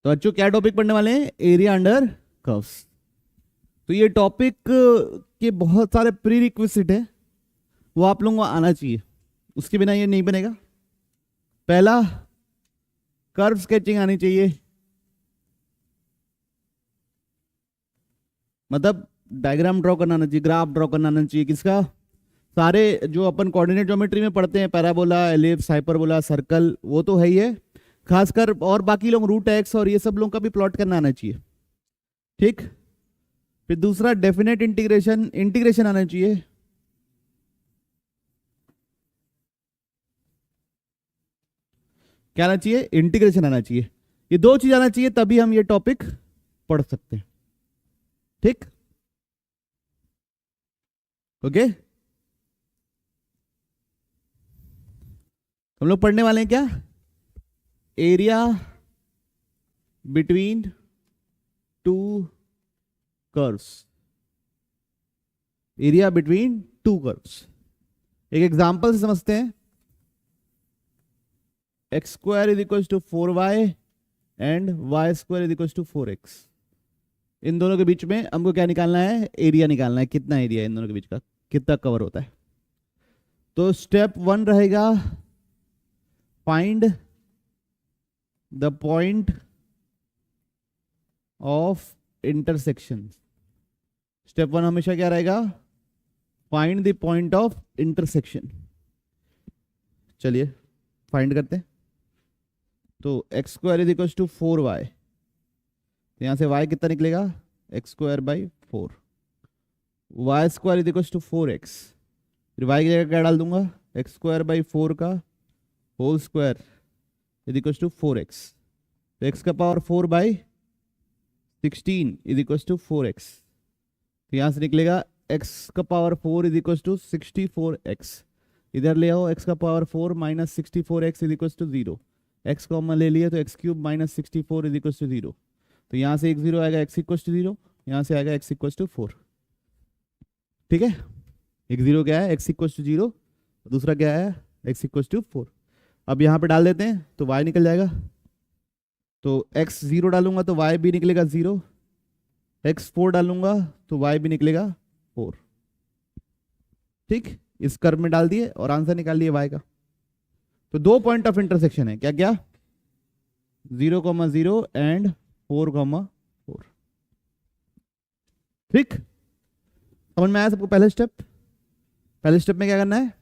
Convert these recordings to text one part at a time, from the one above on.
तो बच्चों क्या टॉपिक पढ़ने वाले हैं? Area under curves. तो ये टॉपिक के बहुत सारे प्री रिक्विजिट है, वो आप लोगों को आना चाहिए, उसके बिना ये नहीं बनेगा। पहला, कर्व स्केचिंग आनी चाहिए, मतलब डायग्राम ड्रॉ करना आना चाहिए, ग्राफ ड्रॉ करना आना चाहिए। किसका? सारे जो अपन कोऑर्डिनेट ज्योमेट्री में पढ़ते हैं, पैराबोला, एलिप्स, हाइपरबोला, सर्कल, वो तो है ही है। खासकर और बाकी लोग रूट एक्स और ये सब लोगों का भी प्लॉट करना आना चाहिए, ठीक। फिर दूसरा, डेफिनेट इंटीग्रेशन, इंटीग्रेशन आना चाहिए। क्या आना चाहिए? इंटीग्रेशन आना चाहिए। ये दो चीज आना चाहिए, तभी हम ये टॉपिक पढ़ सकते हैं, ठीक। ओके, हम लोग पढ़ने वाले हैं क्या? Area between two curves. Area between two curves, एक एग्जांपल से समझते हैं। X square is equal to 4y and y square is equal to 4x। इन दोनों के बीच में हमको क्या निकालना है? एरिया निकालना है। कितना एरिया है इन दोनों के बीच का, कितना कवर होता है। तो स्टेप 1 रहेगा, find the point of intersection. Step 1 हमेशा क्या रहेगा? Find the point of intersection. चलिए फाइंड करते हैं। तो x square is equal to 4y, तो यहां से y कितना निकलेगा? X square by 4। Y square is equal to 4x, फिर y की जगह क्या डाल दूंगा? एक्स स्क्वायर बाई 4 का whole square is equal to 4x। तो x का power 4 by 16 is equal to 4x। तो यहां से निकलेगा x का power 4 is equal to 64x। इधर ले आओ, x का power 4 minus 64x is equal to 0। x common ले लिया तो x cube minus 64 is equal to 0। तो यहां से एक 0 आएगा, x इक्वल टू 0, यहां से आएगा x इक्वल टू 4, ठीक है। एक 0 क्या है? x इक्वल टू 0, दूसरा क्या है? x equal to 4। अब यहां पे डाल देते हैं तो y निकल जाएगा। तो x 0 डालूंगा तो y भी निकलेगा 0, x 4 डालूंगा तो y भी निकलेगा 4, ठीक। इस कर्व में डाल दिए और आंसर निकाल लिए y का। तो दो पॉइंट ऑफ इंटरसेक्शन है, क्या क्या? 0,0 एंड 4,4, ठीक। समझ में आया सबको? पहले स्टेप में क्या करना है?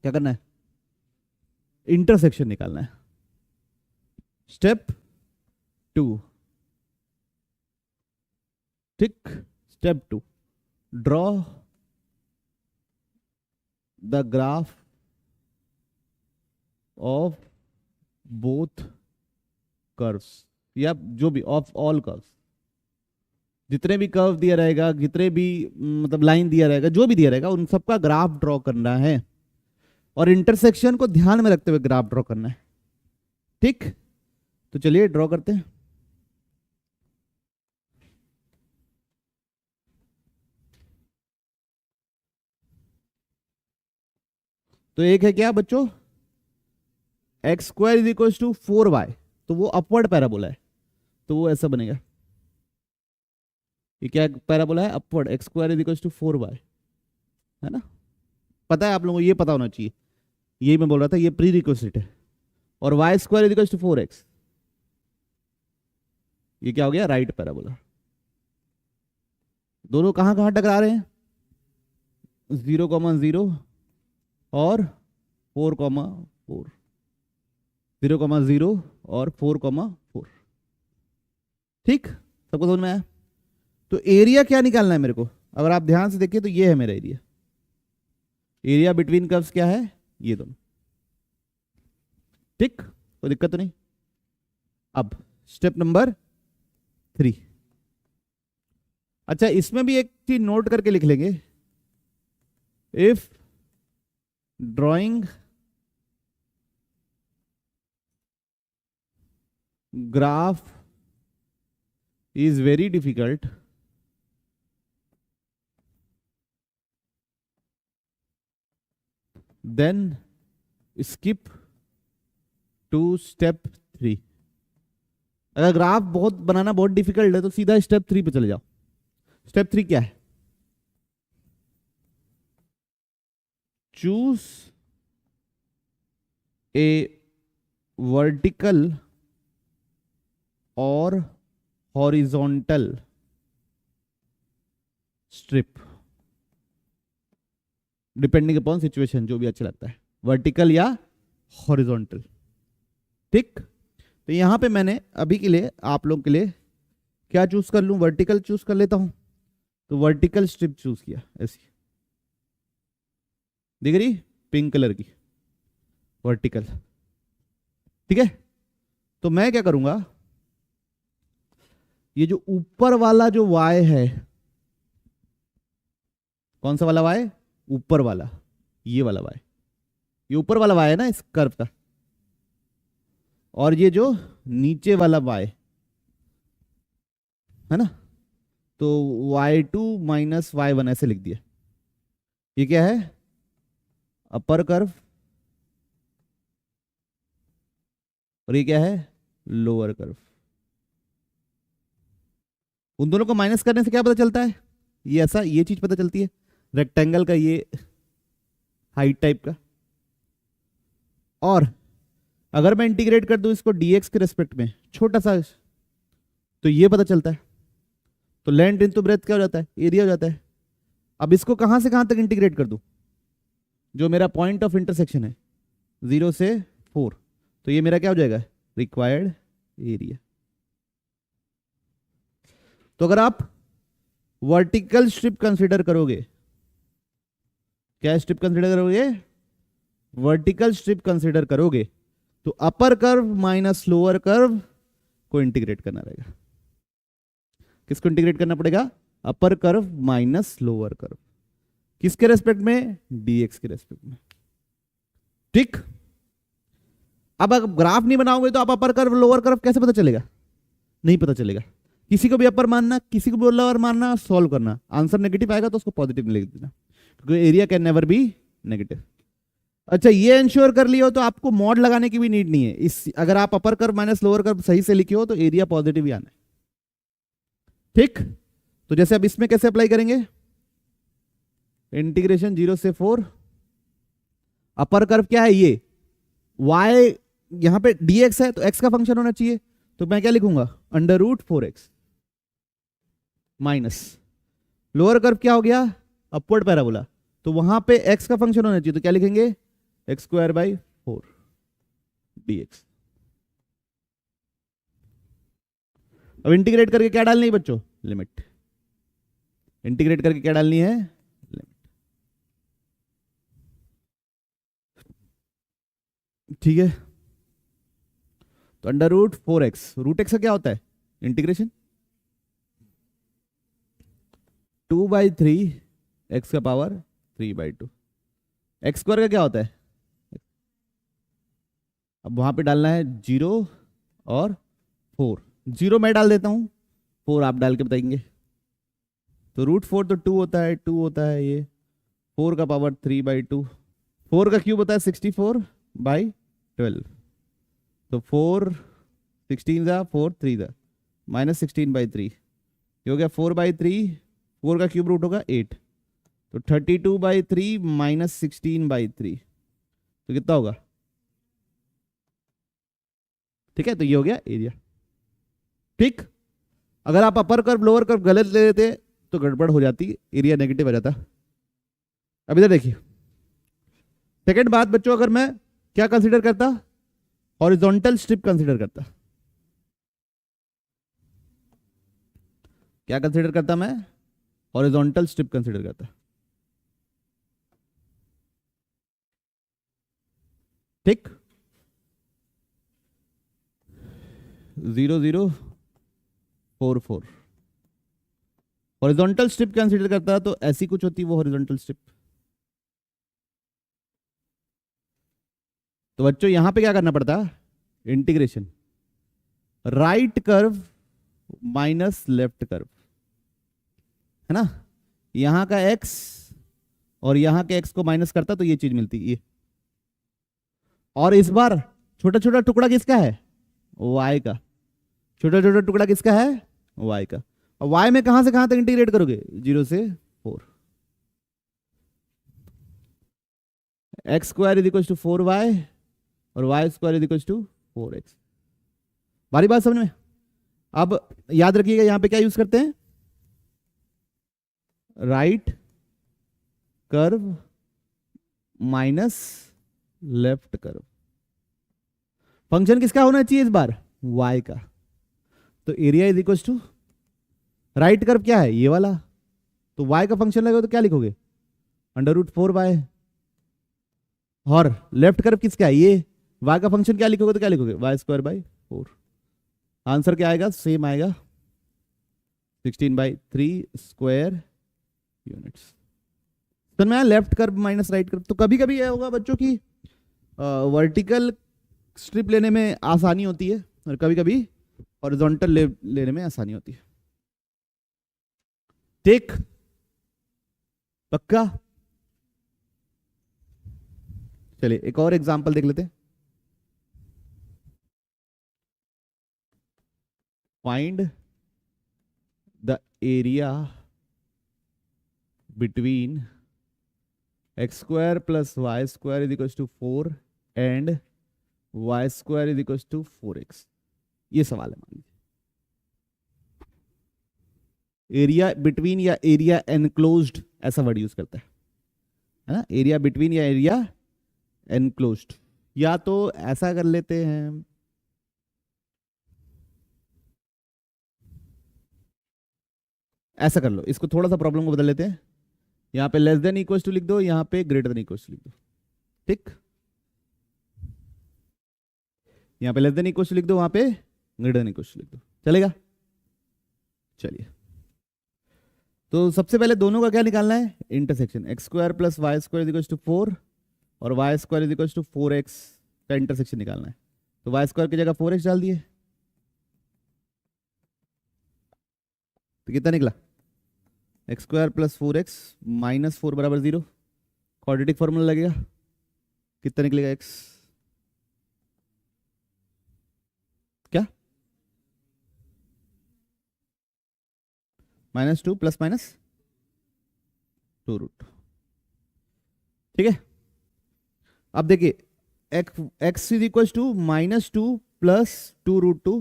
क्या करना है? इंटरसेक्शन निकालना है। स्टेप 2, ठीक। Step 2, draw the graph of both curves, या जो भी ऑफ ऑल कर्व्स। जितने भी कर्व दिया रहेगा, जितने भी मतलब लाइन दिया रहेगा, जो भी दिया रहेगा, उन सबका ग्राफ ड्रॉ करना है और इंटरसेक्शन को ध्यान में रखते हुए ग्राफ ड्रॉ करना है, ठीक। तो चलिए ड्रॉ करते हैं। तो एक है क्या बच्चों? X square is equal to 4y, तो वो अपवर्ड पैराबोला है, तो वो ऐसा बनेगा। ये क्या पैराबोला है? Upward. X square is equal to 4y, है ना? पता है आप लोगों को, ये पता होना चाहिए, ये मैं बोल रहा था, ये प्री रिक्विजिट है। और y square is equal to 4x, ये क्या हो गया? Right parabola. दोनों कहां कहां टकरा रहे हैं? 0,0 और 4,4, 0,0 और 4,4, ठीक। सबको समझ में आया? तो एरिया क्या निकालना है मेरे को? अगर आप ध्यान से देखिए तो ये है मेरा एरिया। एरिया बिटवीन कर्व्स क्या है? ये दोनों, ठीक। कोई दिक्कत तो नहीं। अब स्टेप नंबर 3। अच्छा, इसमें भी एक चीज नोट करके लिख लेंगे। If drawing graph is very difficult, then skip to step 3. अगर ग्राफ बहुत बनाना बहुत डिफिकल्ट है तो सीधा स्टेप 3 पे चले जाओ। स्टेप 3 क्या है? चूज ए वर्टिकल और horizontal strip depending upon situation, जो भी अच्छा लगता है, वर्टिकल या हॉरिजॉन्टल। ठीक, तो यहां पे मैंने अभी के लिए आप लोगों के लिए क्या चूज कर लूं? वर्टिकल चूज कर लेता हूं। तो वर्टिकल स्ट्रिप चूज किया, ऐसी दिख रही पिंक कलर की वर्टिकल। ठीक है, तो मैं क्या करूंगा, ये जो ऊपर वाला जो y है, कौन सा वाला y? ऊपर वाला, ये वाला y, ये ऊपर वाला y है ना इस कर्व का, और ये जो नीचे वाला y है ना, तो y2 माइनस y1 ऐसे लिख दिया। ये क्या है? अपर कर्व, और ये क्या है? Lower curve. उन दोनों को माइनस करने से क्या पता चलता है? ये ऐसा, ये चीज पता चलती है, रेक्टेंगल का ये हाइट टाइप का। और अगर मैं इंटीग्रेट कर दूं इसको dx के रेस्पेक्ट में, छोटा सा, तो ये पता चलता है। तो लेंथ इंटू ब्रेथ क्या हो जाता है? एरिया हो जाता है। अब इसको कहां से कहां तक इंटीग्रेट कर दूं? जो मेरा पॉइंट ऑफ इंटरसेक्शन है 0 से 4, तो ये मेरा क्या हो जाएगा? Required area. तो अगर आप वर्टिकल स्ट्रिप कंसीडर करोगे, क्या स्ट्रिप कंसीडर करोगे? वर्टिकल स्ट्रिप कंसीडर करोगे तो upper curve minus lower curve को इंटीग्रेट करना रहेगा। किसको इंटीग्रेट करना पड़ेगा? Upper curve minus lower curve. किसके रेस्पेक्ट में? dx के रेस्पेक्ट में। ठीक, अब अगर ग्राफ नहीं बनाओगे तो आप अपर कर्व लोअर कर्व कैसे पता चलेगा? नहीं पता चलेगा। किसी को भी अपर मानना, किसी को भी लोअर मानना, सॉल्व करना। आंसर नेगेटिव आएगा तो उसको पॉजिटिव लिख देना, क्योंकि area can never be negative. अच्छा, ये इंश्योर कर लियो तो आपको मॉड लगाने की भी नीड नहीं है। इस अगर आप upper curve minus lower curve सही से लिखे हो तो एरिया पॉजिटिव ही आना है। ठीक, तो जैसे अब इसमें कैसे अप्लाई करेंगे? इंटीग्रेशन 0 से 4, अपर कर्व क्या है? ये y, यहां पे dx है तो x का फंक्शन होना चाहिए, तो मैं क्या लिखूंगा? √4x माइनस लोअर कर्व क्या हो गया? अपवर्ड पैराबोला, तो वहां पे x का फंक्शन होना चाहिए, तो क्या लिखेंगे? x²/4 dx। अब इंटीग्रेट करके क्या डालनी है बच्चों? लिमिट। इंटीग्रेट करके क्या डालनी है? लिमिट। ठीक है, तो √4x, √x का क्या होता है? इंटीग्रेशन 2/3 x का पावर 3/2। x² का क्या होता है? अब वहां पे डालना है 0 और 4। 0 मैं डाल देता हूं, 4 आप डाल के बताएंगे। तो √4 तो 2 होता है, 2 होता है, ये 4 का पावर 3/2। 4 का क्यूब होता है 64/12। तो 4 16 जा 4 3 जा -16/3, ये हो गया 4/3। 4 का क्यूब रूट होगा 8, तो 32/3 -16/3, तो कितना होगा? ठीक है, तो ये हो गया एरिया। ठीक, अगर आप अपर कर्व लोअर कर्व गलत ले लेते तो गड़बड़ हो जाती, एरिया नेगेटिव आ जाता। अब इधर देखिए, सेकंड बात बच्चों, अगर मैं क्या कंसीडर करता? हॉरिजॉन्टल स्ट्रिप कंसीडर करता। क्या कंसीडर करता मैं? हॉरिजॉन्टल स्ट्रिप कंसीडर करता। ठीक, 0 0 4 4 हॉरिजॉन्टल स्ट्रिप कंसीडर करता तो ऐसी कुछ होती वो हॉरिजॉन्टल स्ट्रिप। तो बच्चों यहां पे क्या करना पड़ता? Integration right curve minus left curve, है ना, यहां का x और यहां के x को माइनस करता तो ये चीज मिलती ये। और इस बार छोटा छोटा टुकड़ा किसका है? y का। छोटा छोटा टुकड़ा किसका है? y का। और y में कहां से कहां तक इंटीग्रेट करोगे? 0 से 4। X square is equal to 4y और y square is equal to 4x। बारी बात समझ में? अब याद रखिएगा यहां पे क्या यूज करते हैं? Right curve minus left curve. Function किसका होना चाहिए इस बार? y का। तो area is equal to right curve क्या है? ये वाला। तो y का फंक्शन लगेगा तो क्या लिखोगे? √4y। और लेफ्ट कर्व किसका है? ये। y का फंक्शन क्या लिखोगे तो क्या लिखोगे? y²/4। आंसर क्या आएगा? सेम आएगा, 16/3 स्क्वायर यूनिट्स। तो मैं left curve minus right curve. तो कभी कभी यह होगा बच्चों की वर्टिकल स्ट्रिप लेने में आसानी होती है और कभी कभी हॉरिजॉन्टल लेने में आसानी होती है। ठीक, पक्का? चलिए एक और एग्जांपल देख लेते हैं। Find the area between x² + y² = 4 and y² = 4x। ये सवाल है। मान लीजिए एरिया बिटवीन या एरिया एनक्लोज्ड ऐसा वर्ड यूज करता है ना? एरिया बिटवीन या एरिया एनक्लोज्ड। या तो ऐसा कर लेते हैं, ऐसा कर लो, इसको थोड़ा सा प्रॉब्लम को बदल लेते हैं। यहां पे लेस देन इक्वल टू लिख दो, यहां पे ग्रेटर देन इक्वल टू लिख दो। ठीक, यहां पे लेस देन इक्वल टू लिख दो, वहां पे ग्रेटर देन इक्वल टू लिख दो। चलेगा? चलिए, तो सबसे पहले दोनों का क्या निकालना है? इंटरसेक्शन। x² + y² = 4 और y² = 4x का इंटरसेक्शन निकालना है। तो y² की जगह 4x डाल दिए, तो कितना निकला? x² + 4x - 4 = 0। क्वाड्रेटिक फॉर्मूला लगेगा, कितना निकलेगा? x क्या? -2 ± 2√। ठीक है, अब देखिए x इज इक्वल टू -2 + 2√2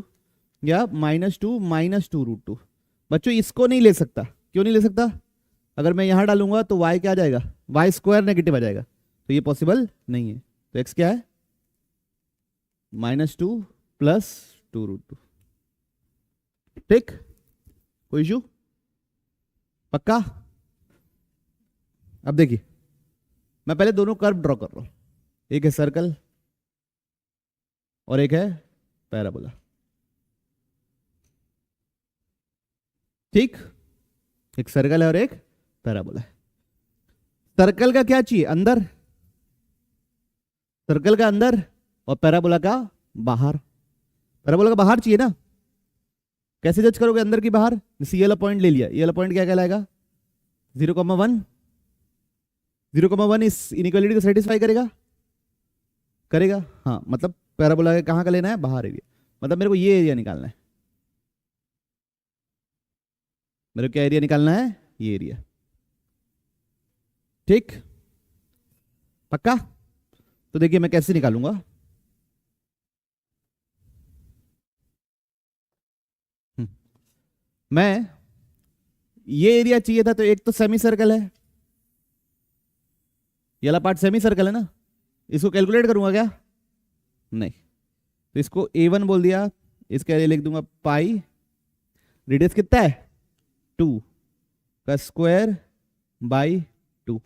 या -2 - 2√2। बच्चों इसको नहीं ले सकता। क्यों नहीं ले सकता? अगर मैं यहां डालूंगा तो y क्या आ जाएगा? y² नेगेटिव आ जाएगा, तो ये पॉसिबल नहीं है। तो x क्या है? -2 + 2√2। ठीक, कोई इशू? पक्का? अब देखिए मैं पहले दोनों कर्व ड्रॉ कर रहा हूं। एक है सर्कल और एक है पैराबोला। ठीक, एक सर्कल है और एक पैराबोला है। सर्कल का क्या चाहिए? अंदर। सर्कल का अंदर और पैराबोला का बाहर। पैराबोला का बाहर चाहिए ना? कैसे जज करोगे अंदर की बाहर? जैसे ये वाला पॉइंट ले लिया, ये वाला पॉइंट क्या कहलाएगा? 0,1। 0,1 इस इनइक्वालिटी को सेटिस्फाई करेगा? करेगा, हाँ। मतलब पैराबोला कहां का लेना है? बाहर एरिया। मतलब मेरे को ये एरिया निकालना है। मेरे को क्या एरिया निकालना है? ये एरिया। ठीक, पक्का? तो देखिए मैं कैसे निकालूंगा। मैं ये एरिया चाहिए था, तो एक तो सेमी सर्कल है, ये वाला पार्ट सेमी सर्कल है ना, इसको कैलकुलेट करूंगा क्या? नहीं। तो इसको a1 बोल दिया, इसका एरिया लिख दूंगा पाई, रेडियस कितना है? 2 का स्क्वायर बाई 2।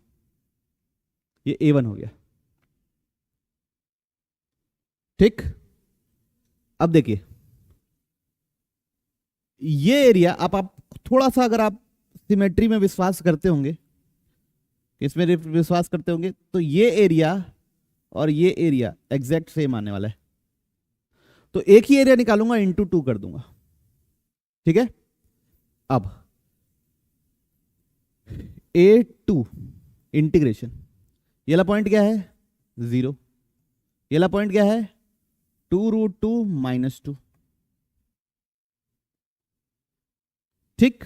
ये a1 हो गया। ठीक, अब देखिए ये एरिया, आप थोड़ा सा अगर आप सिमेट्री में विश्वास करते होंगे, इसमें विश्वास करते होंगे, तो ये एरिया और ये एरिया एग्जैक्ट सेम आने वाला है। तो एक ही एरिया निकालूंगा, इंटू 2 कर दूंगा। ठीक है, अब A2 इंटीग्रेशन, ये वाला पॉइंट क्या है? 0। ये वाला पॉइंट क्या है? 2√2 - 2। ठीक।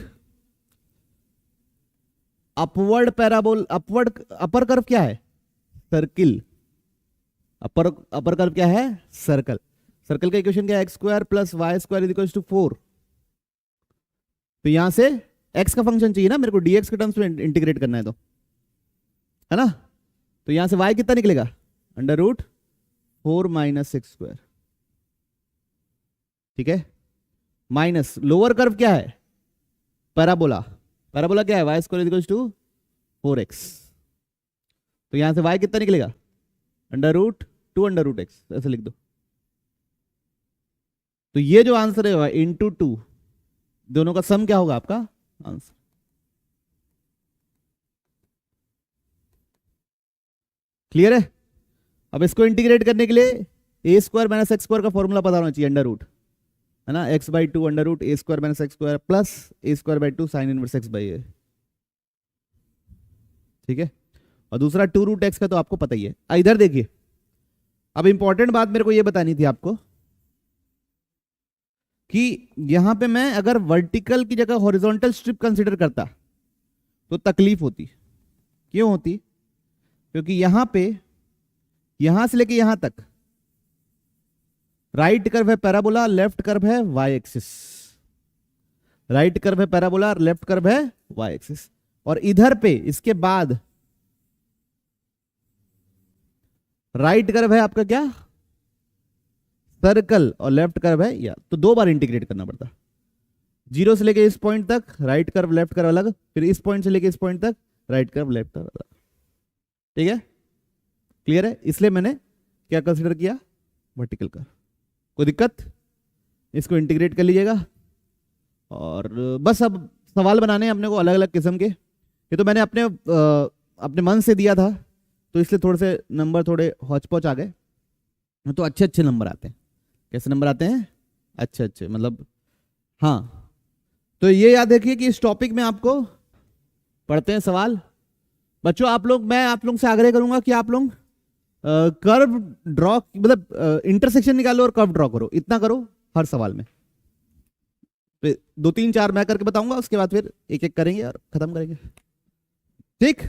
अपवर्ड पैराबोल, अपर कर्व क्या है? सर्किल। अपर कर्व क्या है? सर्कल। सर्कल का इक्वेशन क्या है? X square plus y square is equal to 4। तो यहां से x का फंक्शन चाहिए ना मेरे को, dx के टर्म्स में इंटीग्रेट करना है तो, है ना। तो यहां से y कितना निकलेगा? Under root 4 minus x square, ठीक है। माइनस लोअर कर्व क्या है? पैराबोला। पैराबोला क्या है? Y square is equal to 4x। तो यहां से y कितना निकलेगा? Under root 2 under root x, ऐसे लिख दो। तो ये जो आंसर है इंटू 2, दोनों का सम क्या होगा आपका आंसर। क्लियर है? अब इसको इंटीग्रेट करने के लिए a square minus x square का फॉर्मूला पता होना चाहिए, अंडर रूट, है ना। X by 2 under root a square minus x square plus a square by 2 sine inverse x by a, ठीक है। और दूसरा 2 रूट एक्स का तो आपको पता ही है। इधर देखिए, अब इंपॉर्टेंट बात मेरे को ये बतानी थी आपको कि यहां पे मैं अगर वर्टिकल की जगह हॉरिजॉन्टल स्ट्रिप कंसीडर करता तो तकलीफ होती। क्यों होती? क्योंकि यहां पे, यहां से लेके यहां तक राइट कर्व है पैराबोला, लेफ्ट कर्व है वाई एक्सिस। राइट कर्व है पैराबोला, लेफ्ट कर्व है वाई एक्सिस। और इधर पे इसके बाद राइट कर्व है आपका क्या? सर्कल, और लेफ्ट कर्व है या, तो 2 बार इंटीग्रेट करना पड़ता। 0 से लेके इस पॉइंट तक राइट कर्व लेफ्ट कर्व अलग, फिर इस पॉइंट से लेके इस पॉइंट तक राइट कर्व लेफ्ट कर्व अलग, ठीक है। क्लियर है? इसलिए मैंने क्या कंसीडर किया? Vertical curve. कोई दिक्कत? इसको इंटीग्रेट कर लीजिएगा। और बस अब सवाल बनाने हैं अपने को अलग अलग किस्म के। ये तो मैंने अपने मन से दिया था, तो इसलिए थोड़े से नंबर थोड़े हौच पौच आ गए, तो अच्छे अच्छे नंबर आते हैं। कैसे नंबर आते हैं? अच्छे अच्छे, मतलब हाँ। तो ये याद रखिए कि इस टॉपिक में आपको पढ़ते हैं सवाल। बच्चों आप लोग, मैं आप लोगों से आग्रह करूंगा कि आप लोग कर्व ड्रॉ, मतलब इंटरसेक्शन निकालो और कर्व ड्रॉ करो, इतना करो हर सवाल में। 2 3 4 मैं करके बताऊंगा, उसके बाद फिर एक एक करेंगे और खत्म करेंगे, ठीक।